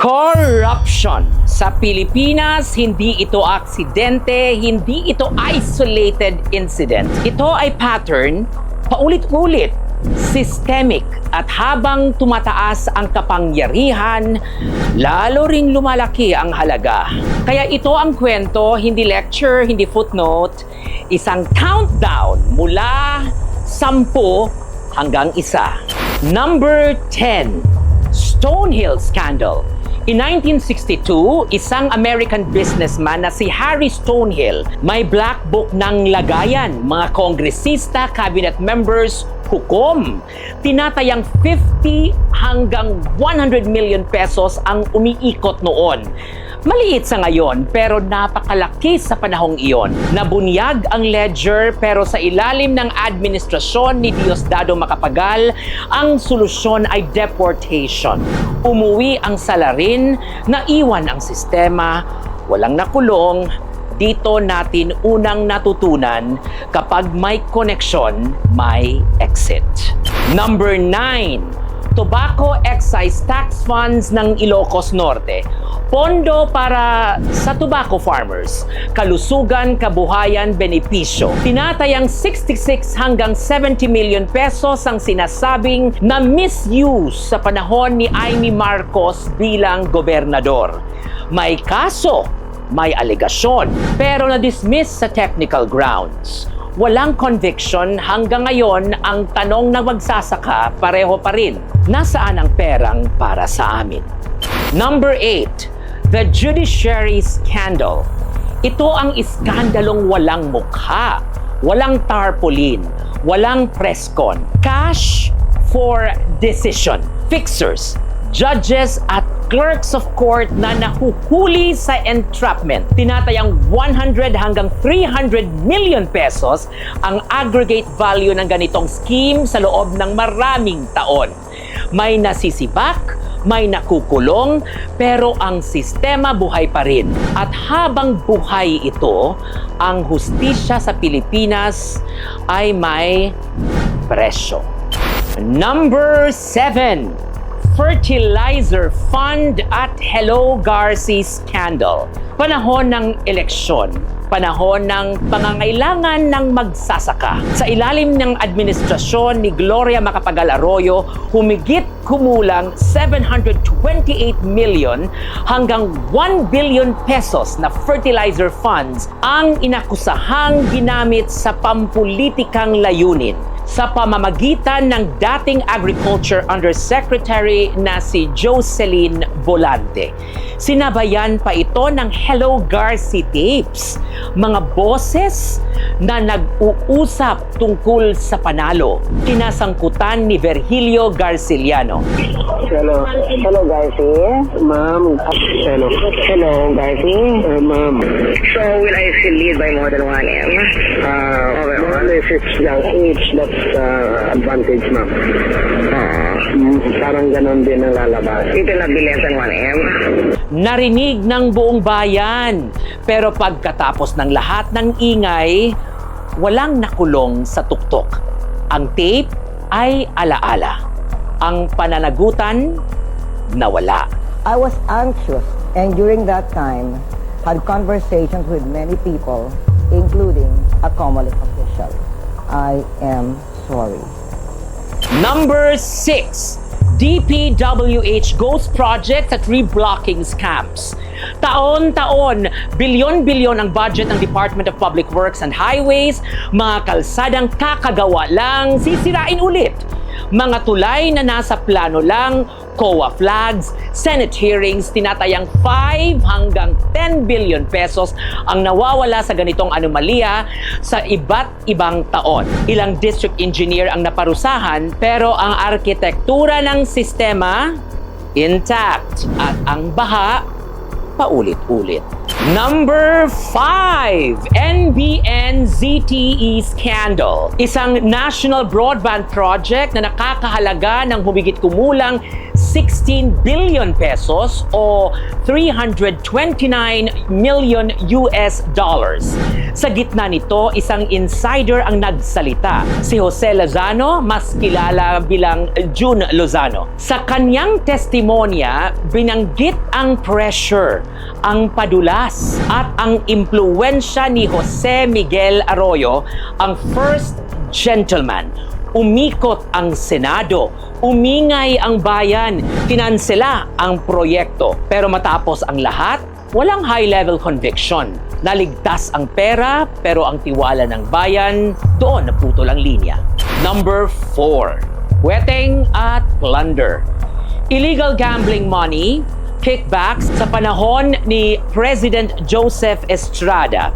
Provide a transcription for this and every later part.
Corruption. Sa Pilipinas, hindi ito aksidente, hindi ito isolated incident. Ito ay pattern, paulit-ulit, systemic, at habang tumataas ang kapangyarihan, lalo ring lumalaki ang halaga. Kaya ito ang kwento, hindi lecture, hindi footnote, isang countdown mula 10 hanggang 1. Number 10, Stonehill Scandal. In 1962, isang American businessman na si Harry Stonehill may black book ng lagayan, mga kongresista, cabinet members, hukom. Tinatayang 50 hanggang 100 million pesos ang umiikot noon. Maliit sa ngayon pero napakalaki sa panahong iyon. Nabunyag ang ledger pero sa ilalim ng administrasyon ni Diosdado Macapagal, ang solusyon ay deportation. Umuwi ang salarin, naiwan ang sistema, walang nakulong. Dito natin unang natutunan kapag may koneksyon, may exit. Number 9, Tobacco Excise Tax Funds ng Ilocos Norte. Pondo para sa tobacco farmers, kalusugan, kabuhayan, benepisyo. Tinatayang 66 hanggang 70 million pesos ang sinasabing na misuse sa panahon ni Amy Marcos bilang gobernador. May kaso, may alegasyon, pero na-dismiss sa technical grounds. Walang conviction hanggang ngayon, ang tanong na magsasaka pareho pa rin. Nasaan ang perang para sa amin? Number 8, the judiciary scandal. Ito ang iskandalong walang mukha, walang tarpaulin, walang presscon. Cash for decision. Fixers, judges at clerks of court na nahuhuli sa entrapment. Tinatayang 100 hanggang 300 million pesos ang aggregate value ng ganitong scheme sa loob ng maraming taon. May nasisibak, may nakukulong, pero ang sistema buhay pa rin. At habang buhay ito, ang hustisya sa Pilipinas ay may presyo. Number 7, Fertilizer Fund at Hello Garci Scandal. Panahon ng eleksyon, panahon ng pangangailangan ng magsasaka. Sa ilalim ng administrasyon ni Gloria Macapagal Arroyo, humigit kumulang 728 million hanggang 1 billion pesos na fertilizer funds ang inakusahang ginamit sa pampulitikang layunin. Sa pamamagitan ng dating Agriculture Undersecretary na si Jocelyn Volante. Sinabayan pa ito ng Hello Garci tapes, mga boses na nag-uusap tungkol sa panalo. Kinasangkutan ni Virgilio Garciliano. Hello Garci. Ma'am. Hello Garci. Ma'am. So, will I still lead by more than 1 M? If it's young age, that's advantage, ma'am. Parang ganon din ang lalabas. It will not be less than 1 M? Narinig ng buong bayan. Pero pagkatapos ng lahat ng ingay, walang nakulong sa tuktok. Ang tape ay alaala. Ang pananagutan, nawala. I was anxious and during that time had conversations with many people, including a Comelec official. I am sorry. Number 6, DPWH ghost project at reblocking scams. Taon-taon, bilyon-bilyon ang budget ng Department of Public Works and Highways, mga kalsadang kakagawa lang, sisirain ulit. Mga tulay na nasa plano lang, COA flags, Senate hearings, tinatayang 5 hanggang 10 billion pesos ang nawawala sa ganitong anomalya sa iba't ibang taon. Ilang district engineer ang naparusahan pero ang arkitektura ng sistema intact at ang baha paulit-ulit. Number 5, NBN ZTE Scandal. Isang national broadband project na nakakahalaga ng humigit kumulang 16 billion pesos o 329 million US dollars. Sa gitna nito, isang insider ang nagsalita, si Jose Lozano, mas kilala bilang June Lozano. Sa kanyang testimonya, binanggit ang pressure, ang padulas at ang impluwensya ni Jose Miguel Arroyo, ang first gentleman. Umikot ang Senado, umingay ang bayan, kinansela ang proyekto. Pero matapos ang lahat, walang high-level conviction. Naligtas ang pera, pero ang tiwala ng bayan, doon naputol ang linya. Number 4. Weteng at plunder. Illegal gambling money, kickbacks sa panahon ni President Joseph Estrada.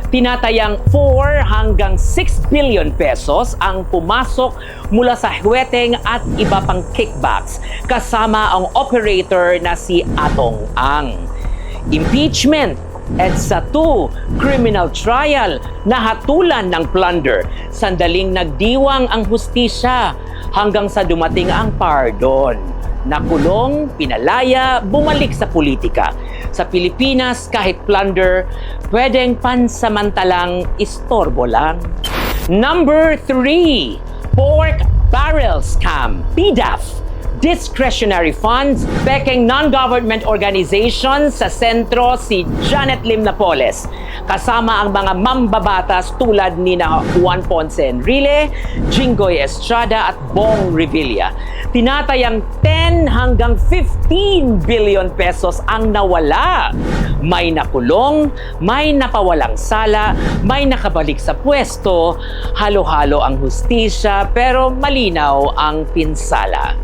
Tinatayang 4 hanggang 6 billion pesos ang pumasok mula sa huweteng at iba pang kickbacks kasama ang operator na si Atong Ang. Impeachment, EDSA 2, criminal trial, nahatulan ng plunder. Sandaling nagdiwang ang hustisya hanggang sa dumating ang pardon. Nakulong, pinalaya, bumalik sa politika. Sa Pilipinas, kahit plunder, pwedeng pansamantalang istorbo lang. Number 3, pork barrel scam, PDAF. Discretionary funds, peking non-government organizations sa sentro si Janet Lim Napoles. Kasama ang mga mambabatas tulad ni Juan Ponce Enrile, Jinggoy Estrada at Bong Revilla. Tinatayang 10 hanggang 15 billion pesos ang nawala. May nakulong, may napawalang sala, may nakabalik sa pwesto, halo-halo ang hustisya pero malinaw ang pinsala.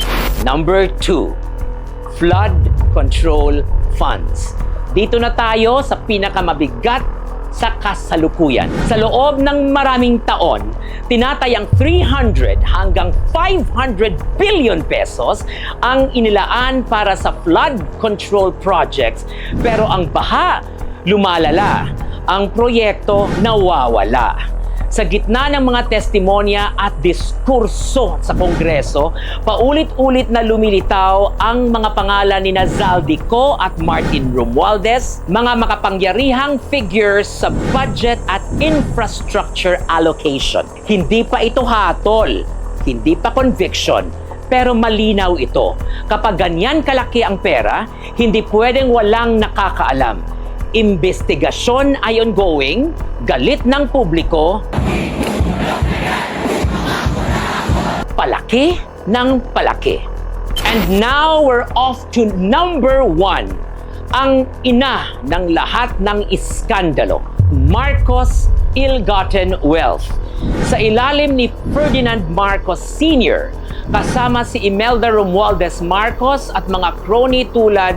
Number 2, flood control funds. Dito na tayo sa pinakamabigat sa kasalukuyan. Sa loob ng maraming taon, tinatayang 300 hanggang 500 billion pesos ang inilaan para sa flood control projects. Pero ang baha, lumalala. Ang proyekto nawawala. Sa gitna ng mga testimonya at diskurso sa Kongreso, paulit-ulit na lumilitaw ang mga pangalan ni Zaldico at Martin Romualdez, mga makapangyarihang figures sa budget at infrastructure allocation. Hindi pa ito hatol, hindi pa conviction, pero malinaw ito. Kapag ganyan kalaki ang pera, hindi pwedeng walang nakakaalam. Investigasyon ay ongoing, galit ng publiko, palaki ng palaki. And now we're off to number 1, ang ina ng lahat ng iskandalo, Marcos Ill-Gotten Wealth. Sa ilalim ni Ferdinand Marcos Sr., kasama si Imelda Romualdez Marcos at mga crony tulad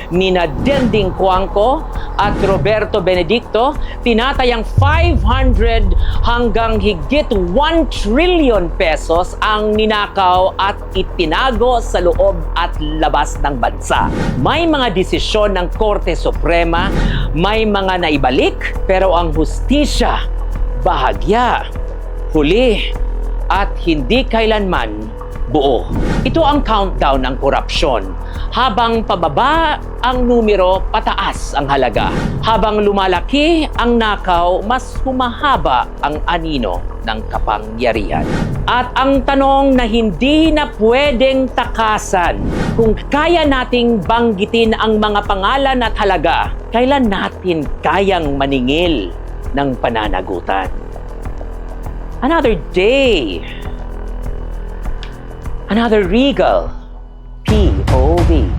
ni Dending Cuangco at Roberto Benedicto, tinatayang 500 hanggang higit 1 trillion pesos ang ninakaw at itinago sa loob at labas ng bansa. May mga desisyon ng Korte Suprema, may mga naibalik, pero ang hustisya, bahagya, huli, at hindi kailanman buo. Ito ang countdown ng korupsyon. Habang pababa ang numero, pataas ang halaga. Habang lumalaki ang nakaw, mas humahaba ang anino ng kapangyarihan. At ang tanong na hindi na pwedeng takasan, kung kaya nating banggitin ang mga pangalan at halaga, kailan natin kayang maningil ng pananagutan? Another day, another regal POV.